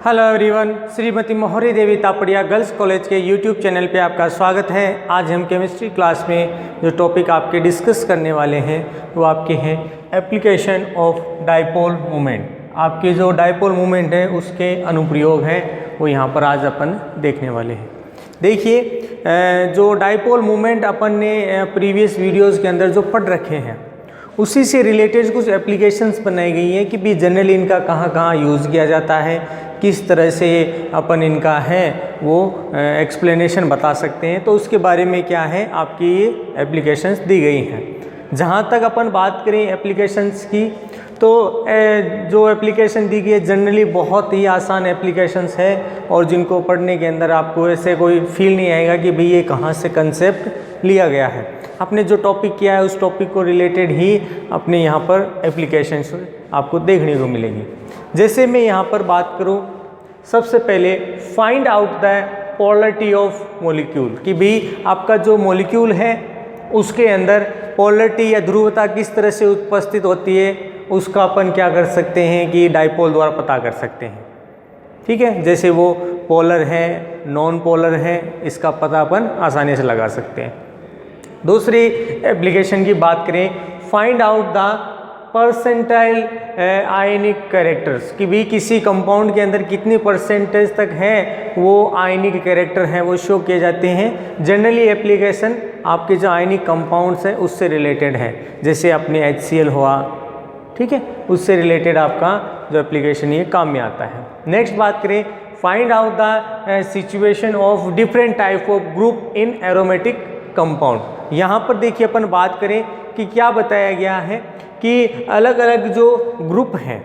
Hello everyone, Shrimati मोहरी देवी Tapadia girls college के YouTube channel पे आपका स्वागत है। आज हम केमिस्ट्री क्लास में जो टॉपिक आपके डिस्कस करने वाले हैं वो आपके हैं एप्लीकेशन ऑफ डाइपोल मोमेंट। आपके जो डाइपोल मोमेंट है उसके अनुप्रयोग हैं वो यहाँ पर आज अपन देखने वाले हैं। देखिए, जो डाइपोल मोमेंट अपन ने प्रीवियस वीडियोज़ के अंदर जो पढ़ रखे हैं उसी से रिलेटेड कुछ एप्लीकेशंस बनाई गई हैं कि भी जनरली इनका कहाँ कहाँ यूज़ किया जाता है, किस तरह से अपन इनका है वो एक्सप्लेनेशन बता सकते हैं। तो उसके बारे में क्या है आपकी ये एप्लीकेशंस दी गई हैं। जहाँ तक अपन बात करें एप्लीकेशंस की, तो जो एप्लीकेशन दी गई है जनरली बहुत ही आसान एप्लीकेशंस है और जिनको पढ़ने के अंदर आपको ऐसे कोई फील नहीं आएगा कि भाई ये कहाँ से कंसेप्ट लिया गया है। आपने जो टॉपिक किया है उस टॉपिक को रिलेटेड ही अपने यहाँ पर एप्लीकेशंस आपको देखने को मिलेगी। जैसे मैं यहाँ पर बात करूँ, सबसे पहले find out the polarity of molecule, कि भाई आपका जो मॉलिक्यूल है उसके अंदर पोलरिटी या ध्रुवता किस तरह से उपस्थित होती है, उसका अपन क्या कर सकते हैं कि डाइपोल द्वारा पता कर सकते हैं। ठीक है, जैसे वो पोलर है, नॉन पोलर है, इसका पता अपन आसानी से लगा सकते हैं। दूसरी एप्लीकेशन की बात करें, find out the percentile ionic characters, कि भी किसी कंपाउंड के अंदर कितनी परसेंटेज तक है वो आयनिक कैरेक्टर हैं वो शो किए जाते हैं। जनरली एप्लीकेशन आपके जो आयनिक कंपाउंड्स हैं उससे रिलेटेड है, जैसे अपने HCl हुआ, ठीक है, उससे रिलेटेड आपका जो एप्लीकेशन ये काम में आता है। नेक्स्ट बात करें, find out the situation of different type of group in aromatic compound. यहाँ पर देखिए अपन बात करें कि क्या बताया गया है कि अलग अलग जो ग्रुप हैं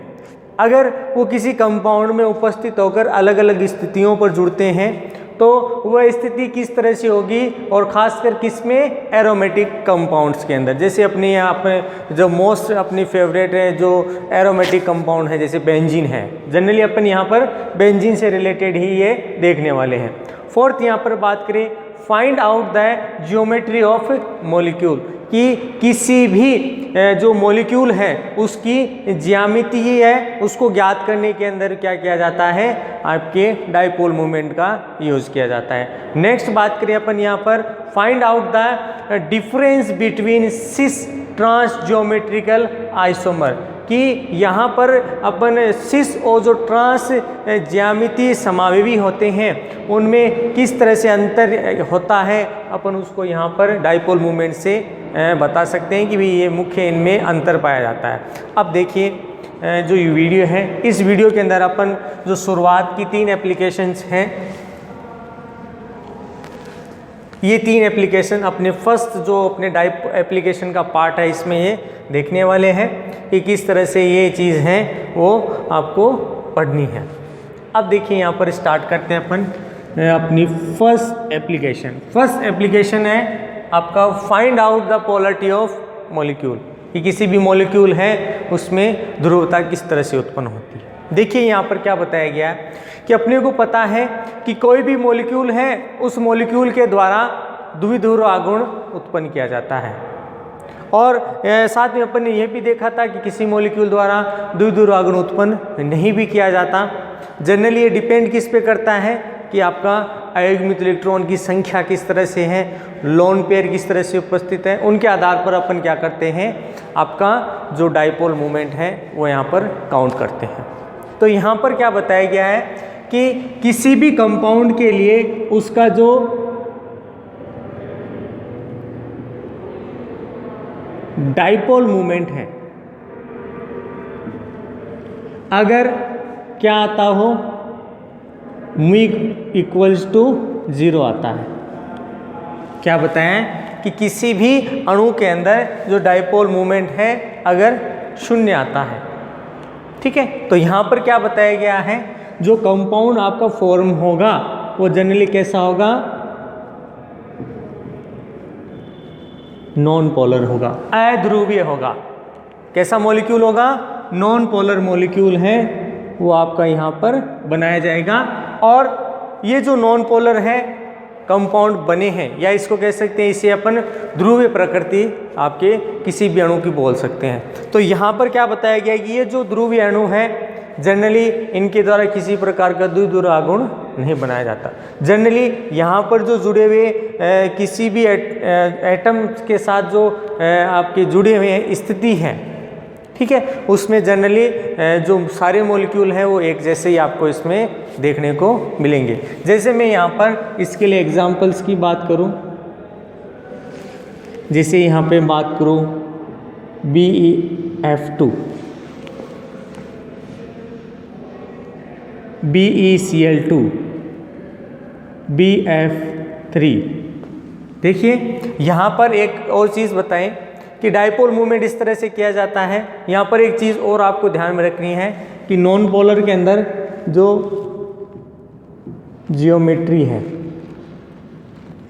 अगर वो किसी कंपाउंड में उपस्थित होकर अलग अलग स्थितियों पर जुड़ते हैं तो वह स्थिति किस तरह से होगी, और ख़ासकर किस में, एरोमेटिक कंपाउंड्स के अंदर। जैसे अपने यहाँ पर जो मोस्ट अपनी फेवरेट है जो एरोमेटिक कंपाउंड है जैसे बेंजीन है, जनरली अपन यहाँ पर बेंजीन से रिलेटेड ही ये देखने वाले हैं। फोर्थ यहाँ पर बात करें, find out the geometry of molecule, कि किसी भी जो मॉलिक्यूल है उसकी ज्यामिति है उसको ज्ञात करने के अंदर क्या किया जाता है, आपके डाइपोल मोमेंट का यूज़ किया जाता है। नेक्स्ट बात करें अपन यहाँ पर, find out the difference between cis trans geometrical isomer, कि यहाँ पर अपन सिस और जो ट्रांस ज्यामितीय समावेवी होते हैं उनमें किस तरह से अंतर होता है, अपन उसको यहाँ पर डाइपोल मोमेंट से बता सकते हैं कि भी ये मुख्य इनमें अंतर पाया जाता है। अब देखिए जो ये वीडियो है, इस वीडियो के अंदर अपन जो शुरुआत की 3 एप्लीकेशंस हैं, ये 3 एप्लीकेशन अपने फर्स्ट जो अपने डाइप एप्लीकेशन का पार्ट है इसमें ये देखने वाले हैं कि किस तरह से ये चीज़ है वो आपको पढ़नी है। अब देखिए यहाँ पर स्टार्ट करते हैं अपन अपनी फर्स्ट एप्लीकेशन। फर्स्ट एप्लीकेशन है आपका find out the polarity of molecule, कि किसी भी मॉलिक्यूल है उसमें ध्रुवता किस तरह से उत्पन्न होती है। देखिए यहाँ पर क्या बताया गया है कि अपने को पता है कि कोई भी मॉलिक्यूल है उस मॉलिक्यूल के द्वारा द्विध्रुव आघूर्ण उत्पन्न किया जाता है, और साथ में अपन ने यह भी देखा था कि किसी मॉलिक्यूल द्वारा द्विध्रुव आघूर्ण उत्पन्न नहीं भी किया जाता। जनरली ये डिपेंड किस पे करता है कि आपका अयुग्मित इलेक्ट्रॉन की संख्या किस तरह से है, लोन पेयर किस तरह से उपस्थित है, उनके आधार पर अपन क्या करते हैं, आपका जो डाइपोल मोमेंट है वो यहाँ पर काउंट करते हैं। तो यहाँ पर क्या बताया गया है कि किसी भी कंपाउंड के लिए उसका जो डाइपोल मोमेंट है अगर क्या आता हो, μ = 0 आता है। क्या बताएं कि किसी भी अणु के अंदर जो डाइपोल मोमेंट है अगर 0 आता है, ठीक है, तो यहाँ पर क्या बताया गया है, जो कंपाउंड आपका फॉर्म होगा वो जनरली कैसा होगा, नॉन पोलर होगा, अध्रुवीय होगा। कैसा मॉलिक्यूल होगा, नॉन पोलर मॉलिक्यूल है वो आपका यहाँ पर बनाया जाएगा। और ये जो नॉन पोलर है कंपाउंड बने हैं, या इसको कह सकते हैं, इसे अपन ध्रुवीय प्रकृति आपके किसी भी अणु की बोल सकते हैं। तो यहाँ पर क्या बताया गया कि ये जो ध्रुवीय अणु है जनरली इनके द्वारा किसी प्रकार का द्विध्रुव आघूर्ण नहीं बनाया जाता। जनरली यहाँ पर जो जुड़े हुए किसी भी एटम के साथ जो आपके जुड़े हुए स्थिति है, ठीक है, उसमें जनरली जो सारे मॉलिक्यूल हैं वो एक जैसे ही आपको इसमें देखने को मिलेंगे। जैसे मैं यहाँ पर इसके लिए एग्जांपल्स की बात करूँ, जैसे यहाँ पे बात करूँ BeF2, BeCl2, BF3। देखिए यहाँ पर एक और चीज़ बताएं कि डाइपोल मूवमेंट इस तरह से किया जाता है। यहाँ पर एक चीज़ और आपको ध्यान में रखनी है कि नॉन पोलर के अंदर जो जियोमेट्री है,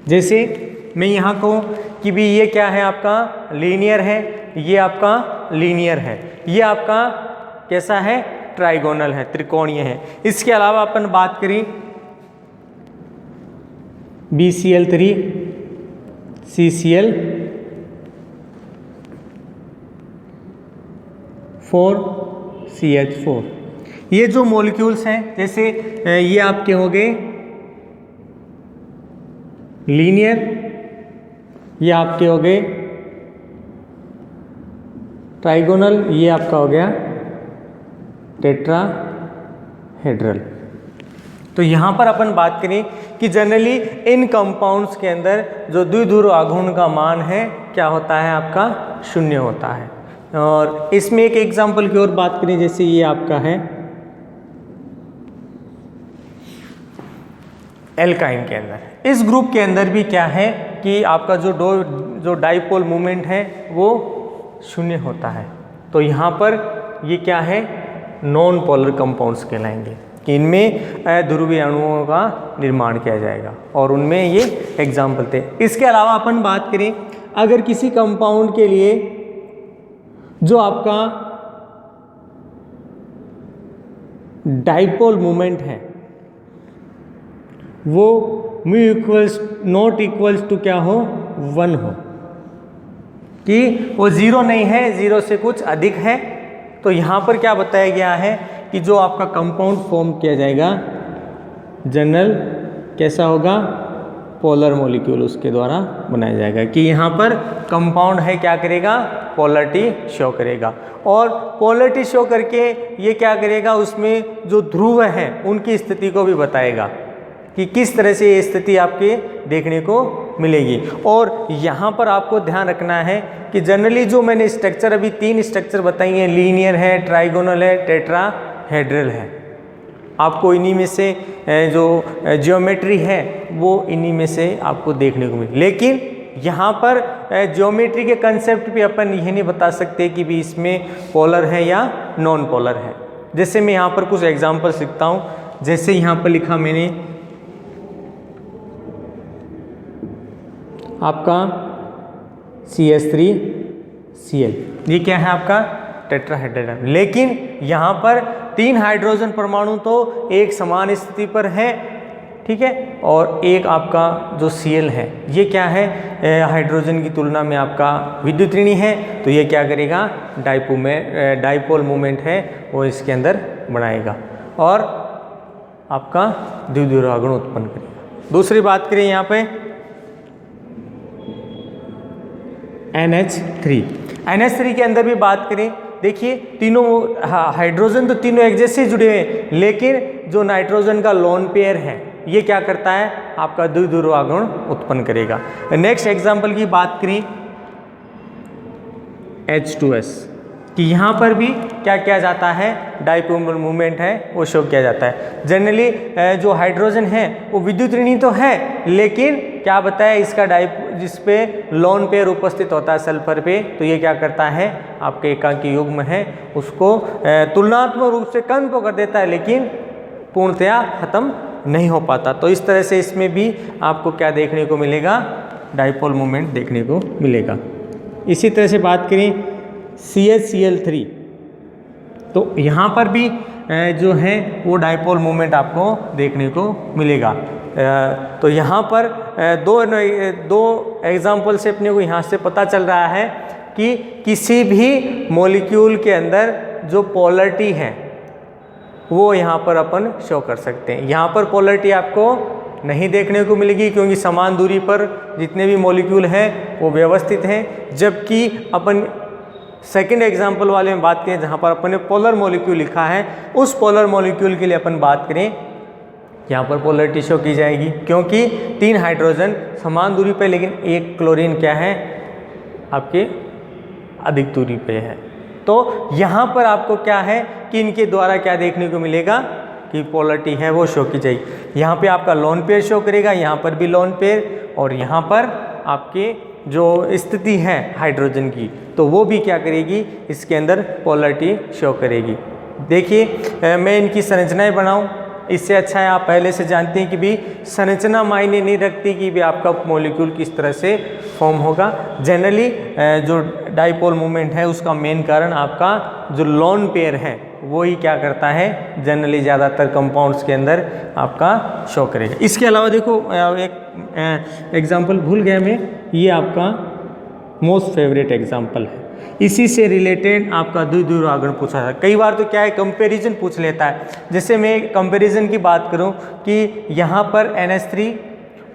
जैसे मैं यहाँ कहूँ कि भी ये क्या है आपका लीनियर है, ये आपका लीनियर है, ये आपका कैसा है ट्राइगोनल है, त्रिकोणीय है। इसके अलावा अपन बात करें BCl3, CCl4, CH4, ये जो मॉलिक्यूल्स हैं, जैसे ये आपके हो गए लीनियर, ये आपके हो गए ट्राइगोनल, ये आपका हो गया टेट्राहेड्रल। तो यहाँ पर अपन बात करें कि जनरली इन कंपाउंड्स के अंदर जो द्विध्रुव आघूर्ण का मान है क्या होता है आपका 0 होता है। और इसमें एक एग्जांपल की और बात करें, जैसे ये आपका है एल्काइन के अंदर, इस ग्रुप के अंदर भी क्या है कि आपका जो डाइपोल मूवमेंट है वो 0 होता है। तो यहाँ पर ये क्या है नॉन पोलर कंपाउंड्स कहलाएंगे कि इनमें अध्रुवीय अणुओं का निर्माण किया जाएगा, और उनमें ये एग्जाम्पल थे। इसके अलावा अपन बात करें अगर किसी कंपाउंड के लिए जो आपका डाइपोल मूवमेंट है वो mu equals not equals to क्या हो 1 हो, कि वो 0 नहीं है, 0 से कुछ अधिक है, तो यहाँ पर क्या बताया गया है कि जो आपका कंपाउंड फॉर्म किया जाएगा जनरल कैसा होगा पोलर मॉलिक्यूल उसके द्वारा बनाया जाएगा, कि यहाँ पर कंपाउंड है क्या करेगा पोलरिटी शो करेगा, और पोलरिटी शो करके ये क्या करेगा उसमें जो ध्रुव हैं उनकी स्थिति को भी बताएगा कि किस तरह से ये स्थिति आपके देखने को मिलेगी। और यहाँ पर आपको ध्यान रखना है कि जनरली जो मैंने स्ट्रक्चर अभी 3 स्ट्रक्चर बताई हैं, लीनियर है, ट्राइगोनल है, टेट्राहेड्रल है, आपको इन्हीं में से जो ज्योमेट्री है वो इन्हीं में से आपको देखने को मिले। लेकिन यहाँ पर ज्योमेट्री के कंसेप्ट भी अपन यह नहीं बता सकते कि भी इसमें पोलर है या नॉन पोलर है। जैसे मैं यहाँ पर कुछ एग्जाम्पल्स लिखता हूँ, जैसे यहाँ पर लिखा मैंने आपका CH3Cl, ये क्या है आपका टेट्राहेड्रल, लेकिन यहाँ पर 3 हाइड्रोजन परमाणु तो एक समान स्थिति पर है, ठीक है, और एक आपका जो Cl है ये क्या है हाइड्रोजन की तुलना में आपका विद्युत ऋणी है, तो ये क्या करेगा डाइपोल मूवमेंट है वो इसके अंदर बनाएगा और आपका द्विध्रुव आघूर्ण उत्पन्न करेगा। दूसरी बात करें यहाँ पे NH3 के अंदर भी बात करें, देखिए तीनों हाइड्रोजन तो तीनों एक जैसे जुड़े हुए हैं, लेकिन जो नाइट्रोजन का लोन पेयर है ये क्या करता है आपका द्विध्रुव आघूर्ण उत्पन्न करेगा। नेक्स्ट एग्जांपल की बात करें H2S कि यहाँ पर भी क्या किया जाता है डाइपोल मूवमेंट है वो शो किया जाता है। जनरली जो हाइड्रोजन है वो विद्युत ऋणी तो है, लेकिन क्या बताया इसका जिसपे लोन पेयर उपस्थित होता है सल्फर पे, तो ये क्या करता है आपके एकांकी युग्म है उसको तुलनात्मक रूप से कम तो कर देता है, लेकिन पूर्णतया खत्म नहीं हो पाता। तो इस तरह से इसमें भी आपको क्या देखने को मिलेगा डाइपोल मूवमेंट देखने को मिलेगा। इसी तरह से बात करें CHCl3, तो यहाँ पर भी जो है वो डाइपोल मूवमेंट आपको देखने को मिलेगा। तो यहाँ पर दो एग्जाम्पल से अपने को यहाँ से पता चल रहा है कि किसी भी मॉलिक्यूल के अंदर जो पोलरिटी है वो यहाँ पर अपन शो कर सकते हैं। यहाँ पर पोलरिटी आपको नहीं देखने को मिलेगी क्योंकि समान दूरी पर जितने भी मॉलिक्यूल हैं वो व्यवस्थित हैं, जबकि अपन सेकंड एग्जाम्पल वाले में बात करें जहाँ पर अपन ने पोलर मॉलिक्यूल लिखा है, उस पोलर मॉलिक्यूल के लिए अपन बात करें यहाँ पर पोलरिटी शो की जाएगी क्योंकि 3 हाइड्रोजन समान दूरी पे, लेकिन एक क्लोरीन क्या है आपके अधिक दूरी पे है। तो यहाँ पर आपको क्या है कि इनके द्वारा क्या देखने को मिलेगा कि पोलरिटी है वो शो की जाएगी। यहाँ पे आपका लोन पेयर शो करेगा, यहाँ पर भी लोन पेयर, और यहाँ पर आपके जो स्थिति है हाइड्रोजन की तो वो भी क्या करेगी, इसके अंदर पोलरिटी शो करेगी। देखिए मैं इनकी संरचनाएं बनाऊं, इससे अच्छा है आप पहले से जानते हैं कि भी संरचना मायने नहीं रखती कि भी आपका मॉलिक्यूल किस तरह से फॉर्म होगा। जनरली जो डाइपोल मूवमेंट है उसका मेन कारण आपका जो लोन पेयर है वो ही क्या करता है, जनरली ज़्यादातर कंपाउंड्स के अंदर आपका शो करेगा। इसके अलावा देखो एक एग्जांपल भूल गया मैं, ये आपका मोस्ट फेवरेट एग्जांपल है। इसी से रिलेटेड आपका द्विध्रुव आगमन पूछा था। कई बार तो क्या है कंपैरिजन पूछ लेता है। जैसे मैं कंपैरिजन की बात करूं कि यहाँ पर NH3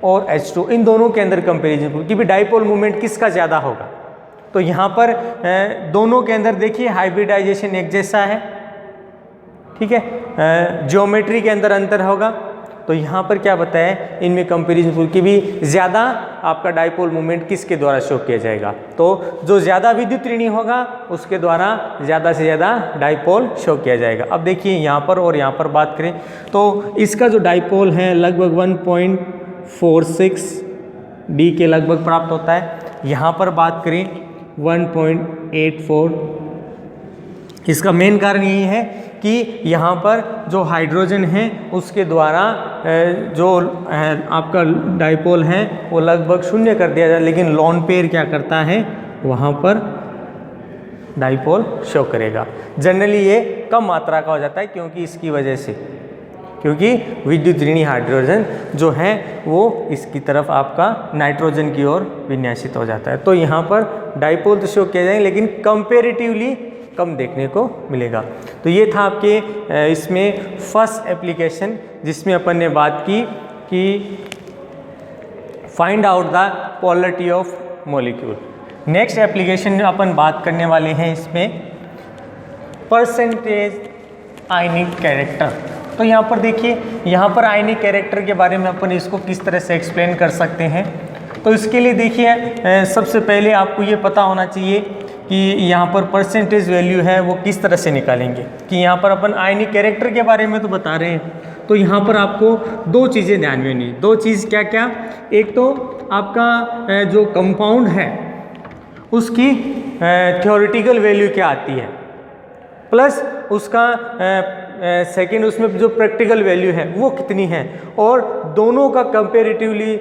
और H2 इन दोनों के अंदर कंपैरिजन कि भी डाइपोल मूवमेंट किसका ज़्यादा होगा, तो यहाँ पर दोनों के अंदर देखिए हाइब्रिडाइजेशन एक जैसा है, ठीक है, ज्योमेट्री के अंदर अंतर होगा। तो यहाँ पर क्या बताया इनमें कंपैरिजन की भी ज़्यादा आपका डाइपोल मूवमेंट किसके द्वारा शो किया जाएगा, तो जो ज़्यादा विद्युत ऋणी होगा उसके द्वारा ज़्यादा से ज़्यादा डाइपोल शो किया जाएगा। अब देखिए यहाँ पर और यहाँ पर बात करें तो इसका जो डाइपोल है लगभग 1.46 D के लगभग प्राप्त होता है। यहाँ पर बात करें 1.84। इसका मेन कारण यही है कि यहाँ पर जो हाइड्रोजन है उसके द्वारा जो आपका डाइपोल है वो लगभग 0 कर दिया जाए, लेकिन लोन पेयर क्या करता है वहाँ पर डाइपोल शो करेगा। जनरली ये कम मात्रा का हो जाता है क्योंकि इसकी वजह से, क्योंकि विद्युत ऋणी हाइड्रोजन जो है वो इसकी तरफ आपका नाइट्रोजन की ओर विन्यासित हो जाता है। तो यहाँ पर डाइपोल तो शो किया जाएंगे लेकिन कंपेरेटिवली कम देखने को मिलेगा। तो ये था आपके इसमें फर्स्ट एप्लीकेशन जिसमें अपन ने बात की कि find out the polarity of molecule. Next application में अपन बात करने वाले हैं इसमें परसेंटेज आयनिक कैरेक्टर। तो यहाँ पर देखिए यहाँ पर आयनिक कैरेक्टर के बारे में अपन इसको किस तरह से एक्सप्लेन कर सकते हैं। तो इसके लिए देखिए सबसे पहले आपको ये पता होना चाहिए कि यहाँ पर परसेंटेज वैल्यू है वो किस तरह से निकालेंगे। कि यहाँ पर अपन आयनिक कैरेक्टर के बारे में तो बता रहे हैं, तो यहाँ पर आपको 2 चीज़ें ध्यान में नहीं, 2 चीज़ क्या क्या, एक तो आपका जो कंपाउंड है उसकी थ्योरेटिकल वैल्यू क्या आती है, प्लस उसका सेकंड उसमें जो प्रैक्टिकल वैल्यू है वो कितनी है, और दोनों का कंपेरेटिवली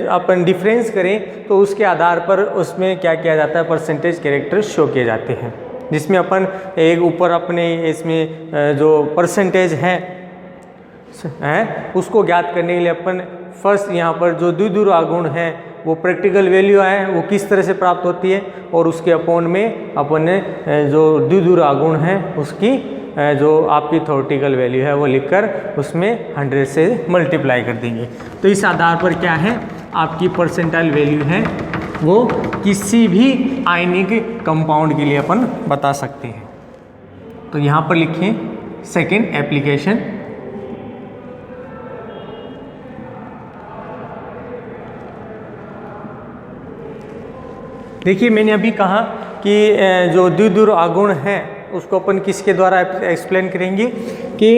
अपन डिफरेंस करें तो उसके आधार पर उसमें क्या किया जाता है, परसेंटेज कैरेक्टर शो किए जाते हैं। जिसमें अपन एक ऊपर अपने इसमें जो परसेंटेज है उसको ज्ञात करने के लिए अपन फर्स्ट यहाँ पर जो द्विध्रुव आघूर्ण है वो प्रैक्टिकल वैल्यू है वो किस तरह से प्राप्त होती है, और उसके अपोन में अपन ने जो द्विध्रुव आघूर्ण है उसकी जो आपकी थ्योरेटिकल वैल्यू है वो लिखकर उसमें 100 से मल्टीप्लाई कर देंगे। तो इस आधार पर क्या है आपकी परसेंटाइल वैल्यू है वो किसी भी आयनिक कंपाउंड के लिए अपन बता सकते हैं। तो यहाँ पर लिखें सेकेंड एप्लीकेशन। देखिए मैंने अभी कहा कि जो द्विध्रुव आघूर्ण है उसको अपन किसके द्वारा एक्सप्लेन करेंगे कि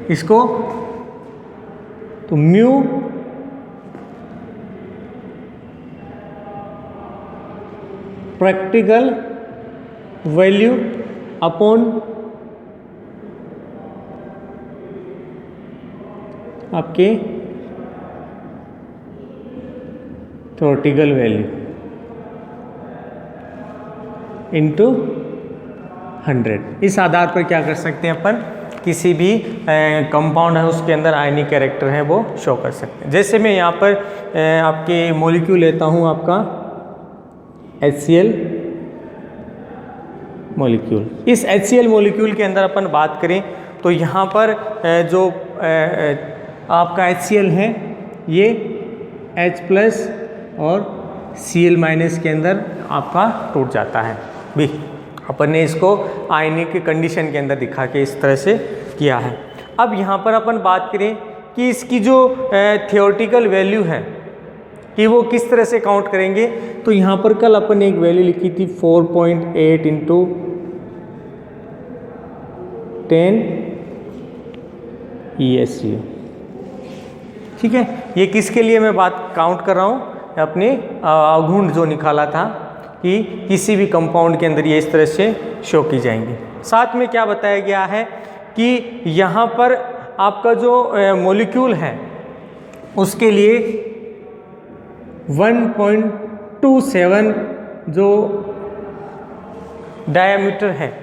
इसको तो म्यू प्रैक्टिकल वैल्यू अपॉन आपके थ्योरेटिकल वैल्यू इनटू 100। इस आधार पर क्या कर सकते हैं अपन किसी भी कंपाउंड है उसके अंदर आयनिक कैरेक्टर है वो शो कर सकते हैं। जैसे मैं यहाँ पर आपके मॉलिक्यूल लेता हूँ आपका HCl मॉलिक्यूल। इस HCl मॉलिक्यूल के अंदर अपन बात करें तो यहाँ पर जो आपका HCl है ये H+ और Cl- के अंदर आपका टूट जाता है भी। अपन ने इसको आयनिक कंडीशन के अंदर दिखा के इस तरह से किया है। अब यहाँ पर अपन बात करें कि इसकी जो थियोरेटिकल वैल्यू है कि वो किस तरह से काउंट करेंगे, तो यहाँ पर कल अपन ने एक वैल्यू लिखी थी 4.8 × 10 ESU। ठीक है, ये किसके लिए मैं बात काउंट कर रहा हूँ, अपने अवगुण जो निकाला था कि किसी भी कंपाउंड के अंदर ये इस तरह से शो की जाएंगी। साथ में क्या बताया गया है कि यहाँ पर आपका जो मॉलिक्यूल है उसके लिए 1.27 जो डायमीटर है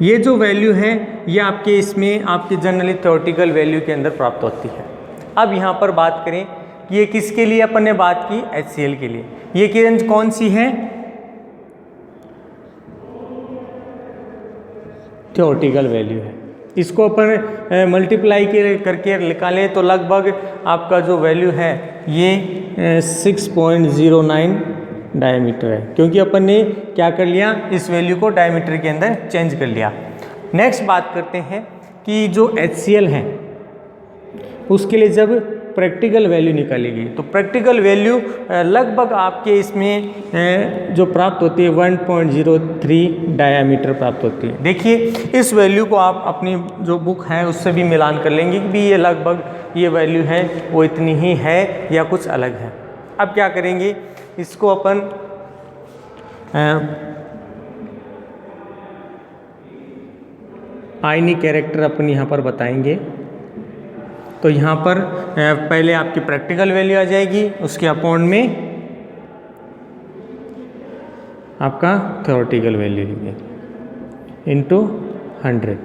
ये जो वैल्यू है ये आपके इसमें आपके जनरली थ्योरेटिकल वैल्यू के अंदर प्राप्त होती है। अब यहाँ पर बात करें कि ये किसके लिए अपन ने बात की, HCl के लिए। ये किरण कौन सी है, थ्योरेटिकल वैल्यू है। इसको अपन मल्टीप्लाई करके निकालें तो लगभग आपका जो वैल्यू है ये 6.09 डायमीटर है, क्योंकि अपन ने क्या कर लिया, इस वैल्यू को डायमीटर के अंदर चेंज कर लिया। नेक्स्ट बात करते हैं कि जो HCl है उसके लिए जब प्रैक्टिकल वैल्यू निकालेगी तो प्रैक्टिकल वैल्यू लगभग आपके इसमें जो प्राप्त होती है 1.03 डायामीटर प्राप्त होती है। देखिए इस वैल्यू को आप अपनी जो बुक है उससे भी मिलान कर लेंगे कि भी ये लगभग ये वैल्यू है वो इतनी ही है या कुछ अलग है। अब क्या करेंगे, इसको अपन आयनिक कैरेक्टर अपन यहाँ पर बताएंगे। तो यहाँ पर पहले आपकी प्रैक्टिकल वैल्यू आ जाएगी, उसके अपॉन में आपका थ्योरेटिकल वैल्यू इनटू 100।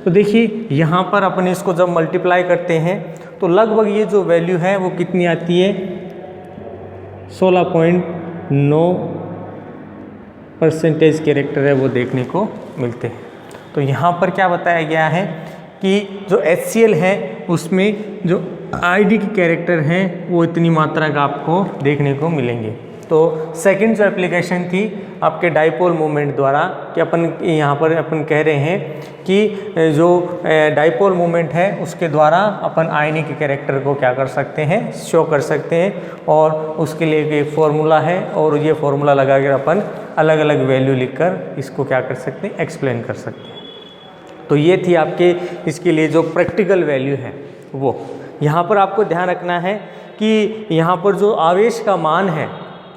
तो देखिए यहाँ पर अपन इसको जब मल्टीप्लाई करते हैं तो लगभग ये जो वैल्यू है वो कितनी आती है, 16.9% कैरेक्टर है वो देखने को मिलते हैं। तो यहाँ पर क्या बताया गया है कि जो HCl है उसमें जो ID के कैरेक्टर हैं वो इतनी मात्रा का आपको देखने को मिलेंगे। तो सेकंड जो एप्लीकेशन थी आपके डाइपोल मोमेंट द्वारा, कि अपन यहाँ पर अपन कह रहे हैं कि जो डाइपोल मोमेंट है उसके द्वारा अपन आयनिक के कैरेक्टर को क्या कर सकते हैं, शो कर सकते हैं। और उसके लिए एक फॉर्मूला है और ये फॉर्मूला लगाकर अपन अलग अलग वैल्यू लिखकर इसको क्या कर सकते हैं, एक्सप्लेन कर सकते हैं। तो ये थी आपके इसके लिए जो प्रैक्टिकल वैल्यू है वो। यहाँ पर आपको ध्यान रखना है कि यहाँ पर जो आवेश का मान है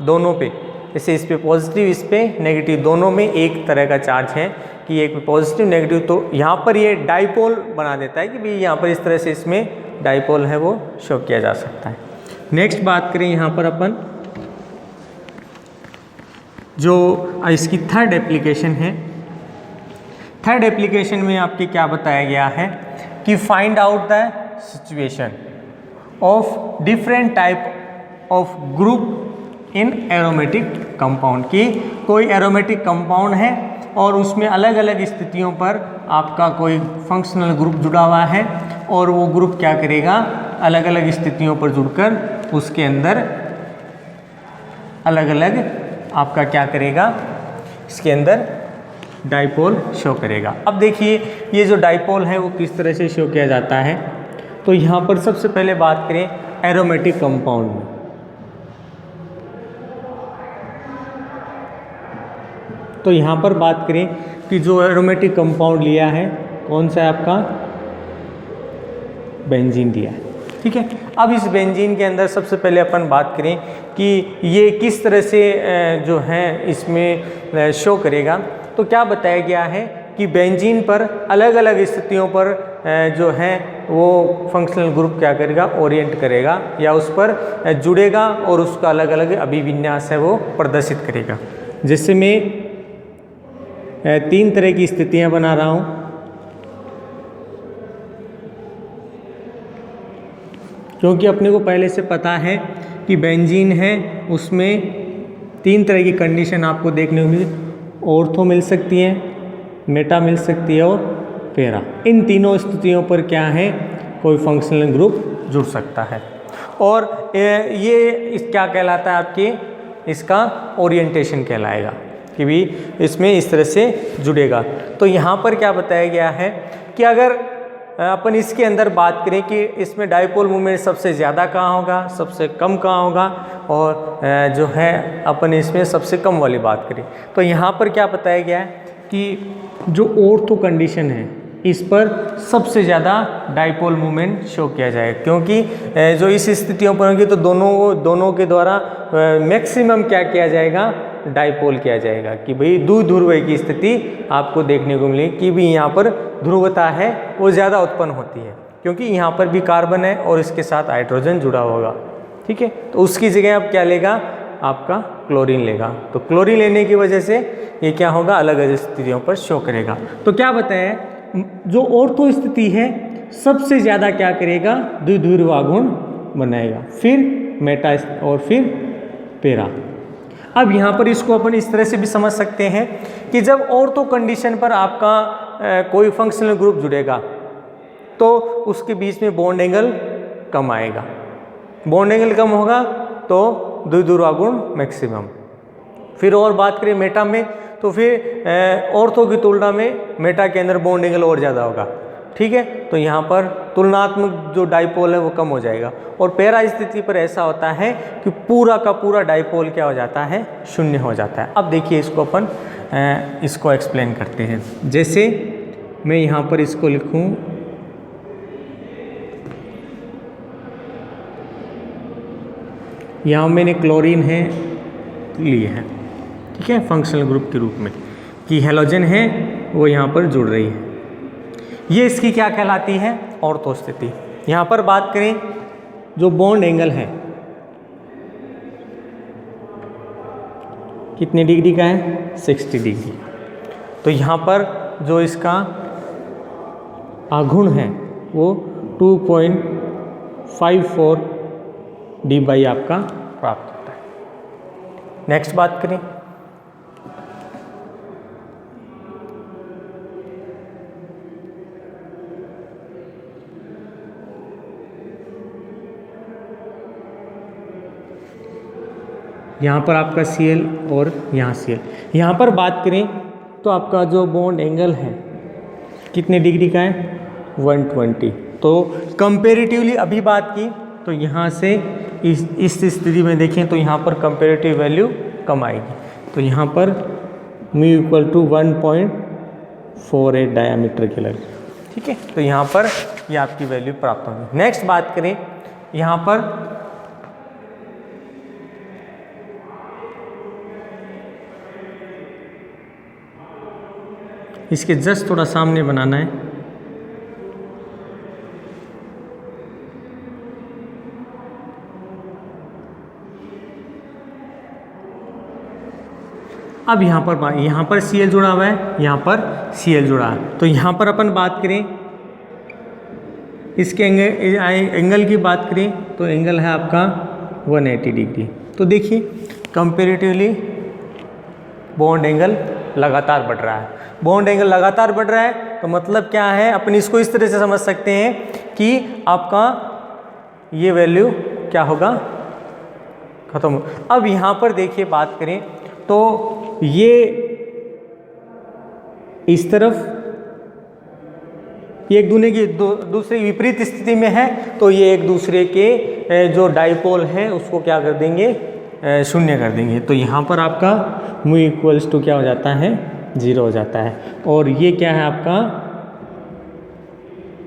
दोनों पे, जैसे इस पे पॉजिटिव इस पे नेगेटिव, दोनों में एक तरह का चार्ज है कि एक पे पॉजिटिव नेगेटिव, तो यहाँ पर ये डाइपोल बना देता है कि भाई यहाँ पर इस तरह से इसमें डाइपोल है वो शो किया जा सकता है। नेक्स्ट बात करें यहाँ पर अपन जो इसकी थर्ड एप्लीकेशन है। थर्ड एप्लीकेशन में आपके क्या बताया गया है कि find out the situation of different type of group in aromatic compound, की कोई एरोमेटिक कंपाउंड है और उसमें अलग अलग स्थितियों पर आपका कोई फंक्शनल ग्रुप जुड़ा हुआ है और वो ग्रुप क्या करेगा, अलग अलग स्थितियों पर जुड़कर उसके अंदर अलग अलग आपका क्या करेगा, इसके अंदर डाइपोल शो करेगा। अब देखिए ये जो डाइपोल है वो किस तरह से शो किया जाता है। तो यहाँ पर सबसे पहले बात करें एरोमेटिक कंपाउंड में। तो यहाँ पर बात करें कि जो एरोमेटिक कंपाउंड लिया है कौन सा है आपका, बेंजीन दिया है। ठीक है, अब इस बेंजीन के अंदर सबसे पहले अपन बात करें कि ये किस तरह से जो है इसमें शो करेगा। तो क्या बताया गया है कि बेंजीन पर अलग अलग स्थितियों पर जो है वो फंक्शनल ग्रुप क्या करेगा, ओरिएंट करेगा या उस पर जुड़ेगा और उसका अलग अलग अभिविन्यास है वो प्रदर्शित करेगा। जैसे मैं 3 तरह की स्थितियां बना रहा हूं। क्योंकि अपने को पहले से पता है कि बेंजीन है उसमें 3 तरह की कंडीशन आपको देखने को मिली, ऑर्थो मिल सकती है, मेटा मिल सकती है और पैरा। इन तीनों स्थितियों पर क्या है, कोई फंक्शनल ग्रुप जुड़ सकता है। और ये क्या कहलाता है आपके, इसका ओरिएंटेशन कहलाएगा कि भी इसमें इस तरह से जुड़ेगा। तो यहाँ पर क्या बताया गया है कि अगर अपन इसके अंदर बात करें कि इसमें डाइपोल मूवमेंट सबसे ज़्यादा कहाँ होगा, सबसे कम कहाँ होगा, और जो है अपन इसमें सबसे कम वाली बात करें, तो यहाँ पर क्या बताया गया है कि जो ऑर्थो कंडीशन है इस पर सबसे ज़्यादा डाइपोल मूवमेंट शो किया जाएगा, क्योंकि जो इस स्थितियों पर होंगी तो दोनों के द्वारा मैक्सिमम क्या किया जाएगा, डाइपोल किया जाएगा कि भाई द्विध्रुव की स्थिति आपको देखने को मिलेगी कि भी यहाँ पर ध्रुवता है वो ज़्यादा उत्पन्न होती है, क्योंकि यहाँ पर भी कार्बन है और इसके साथ हाइड्रोजन जुड़ा होगा। ठीक है, तो उसकी जगह अब क्या लेगा, आपका क्लोरीन लेगा। तो क्लोरीन लेने की वजह से ये क्या होगा, अलग अलग स्थितियों पर शो करेगा। तो क्या बताया, जो ऑर्थो स्थिति है सबसे ज़्यादा क्या करेगा, द्विध्रुव आघूर्ण बनाएगा, फिर मेटा और फिर पैरा। अब यहाँ पर इसको अपन इस तरह से भी समझ सकते हैं कि जब ऑर्थो कंडीशन पर आपका कोई फंक्शनल ग्रुप जुड़ेगा तो उसके बीच में बॉन्ड एंगल कम आएगा, बॉन्ड एंगल कम होगा तो द्विध्रुव आघूर्ण मैक्सिमम। फिर और बात करें मेटा में, तो फिर ऑर्थो की तुलना में मेटा के अंदर बॉन्ड एंगल और ज़्यादा होगा। ठीक है, तो यहाँ पर तुलनात्मक जो डाइपोल है वो कम हो जाएगा। और पैरा स्थिति पर ऐसा होता है कि पूरा का पूरा डाइपोल क्या हो जाता है, शून्य हो जाता है। अब देखिए इसको अपन इसको एक्सप्लेन करते हैं। जैसे मैं यहाँ पर इसको लिखूँ, यहाँ मैंने क्लोरीन है लिए हैं, ठीक है, फंक्शनल ग्रुप के रूप में, कि हैलोजन है वो यहाँ पर जुड़ रही है, ये इसकी क्या कहलाती है, ऑर्थो स्थिति। यहाँ पर बात करें जो बॉन्ड एंगल है कितने डिग्री का है, 60 डिग्री। तो यहाँ पर जो इसका आघूर्ण है वो 2.54 डी आपका प्राप्त होता है। नेक्स्ट बात करें, यहाँ पर आपका Cl और यहाँ Cl। यहाँ पर बात करें तो आपका जो बॉन्ड एंगल है कितने डिग्री का है, 120। तो कंपेरेटिवली अभी बात की तो यहाँ से इस स्थिति में देखें तो यहाँ पर कंपेरेटिव वैल्यू कम आएगी। तो यहाँ पर μ = 1.48 डायामीटर के लगे। ठीक है, तो यहाँ पर ये आपकी वैल्यू प्राप्त होगी। नेक्स्ट बात करें, यहाँ पर इसके जस्ट थोड़ा सामने बनाना है। अब यहाँ पर Cl जुड़ा हुआ है, यहाँ पर Cl जुड़ा है। तो यहाँ पर अपन बात करें इसके एंगल की बात करें तो एंगल है आपका 180 डिग्री। तो देखिए कंपेरेटिवली बॉन्ड एंगल लगातार बढ़ रहा है, बॉन्ड एंगल लगातार बढ़ रहा है। तो मतलब क्या है, अपन इसको इस तरह से समझ सकते हैं कि आपका ये वैल्यू क्या होगा, खत्म। अब यहाँ पर देखिए बात करें तो ये इस तरफ ये एक दूसरे विपरीत स्थिति में है, तो ये एक दूसरे के जो डाइपोल है उसको क्या कर देंगे, शून्य कर देंगे। तो यहाँ पर आपका μ = क्या हो जाता है, 0 हो जाता है। और ये क्या है आपका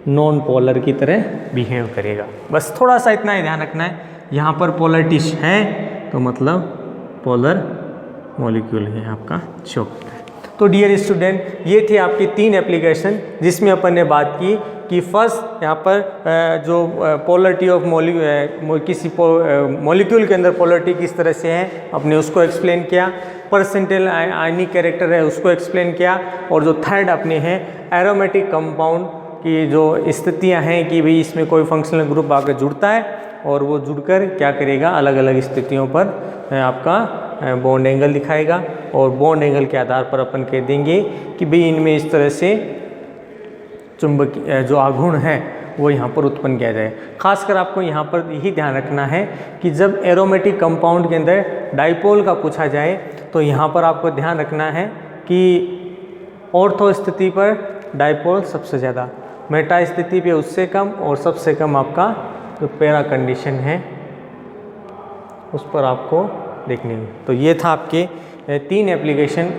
नॉन पोलर की तरह बिहेव करेगा। बस थोड़ा सा इतना ही ध्यान रखना है, यहाँ पर पोलरिटी है तो मतलब पोलर मॉलिक्यूल है आपका शो करता है। तो डियर स्टूडेंट, ये थे आपके 3 एप्लीकेशन जिसमें अपन ने बात की कि फर्स्ट यहाँ पर जो पोलरिटी ऑफ किसी मॉलिक्यूल के अंदर पोलरिटी किस तरह से है अपने उसको एक्सप्लेन किया, परसेंटाइल आयनिक कैरेक्टर है उसको एक्सप्लेन किया, और जो थर्ड अपने हैं एरोमेटिक कंपाउंड की जो स्थितियाँ हैं कि भाई इसमें कोई फंक्शनल ग्रुप आकर जुड़ता है और वो जुड़कर क्या करेगा, अलग अलग स्थितियों पर आपका बॉन्ड एंगल दिखाएगा और बॉन्ड एंगल के आधार पर अपन कह देंगे कि भाई इनमें इस तरह से चुंबकीय जो आघूर्ण है वो यहाँ पर उत्पन्न किया जाए। खासकर आपको यहाँ पर यही ध्यान रखना है कि जब एरोमेटिक कंपाउंड के अंदर डाइपोल का पूछा जाए तो यहाँ पर आपको ध्यान रखना है कि ऑर्थो स्थिति पर डाइपोल सबसे ज़्यादा, मेटा स्थिति पे उससे कम और सबसे कम आपका जो पैरा कंडीशन है उस पर आपको देखनी है। तो ये था आपके 3 एप्लीकेशन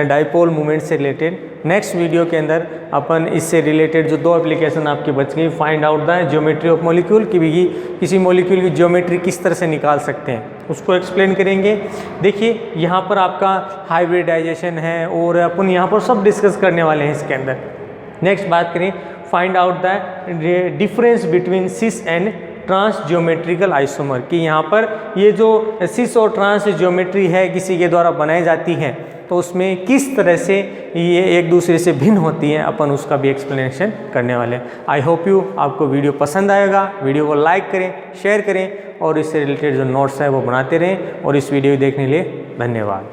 डाइपोल मूवमेंट से रिलेटेड। नेक्स्ट वीडियो के अंदर अपन इससे रिलेटेड जो 2 एप्लीकेशन आपकी बच गई, find out the geometry of molecule, कि भी किसी मॉलिक्यूल की ज्योमेट्री किस तरह से निकाल सकते हैं उसको एक्सप्लेन करेंगे। देखिए यहाँ पर आपका हाइब्रिडाइजेशन है और अपन यहाँ पर सब डिस्कस करने वाले हैं इसके अंदर। नेक्स्ट बात करें, find out the difference between cis and trans geometrical isomer, कि यहाँ पर ये जो सिस और ट्रांस ज्योमेट्री है किसी के द्वारा बनाई जाती है तो उसमें किस तरह से ये एक दूसरे से भिन्न होती हैं, अपन उसका भी एक्सप्लेनेशन करने वाले हैं। आई होप यू आपको वीडियो पसंद आएगा। वीडियो को लाइक करें, शेयर करें और इससे रिलेटेड जो नोट्स हैं वो बनाते रहें। और इस वीडियो को देखने के लिए धन्यवाद।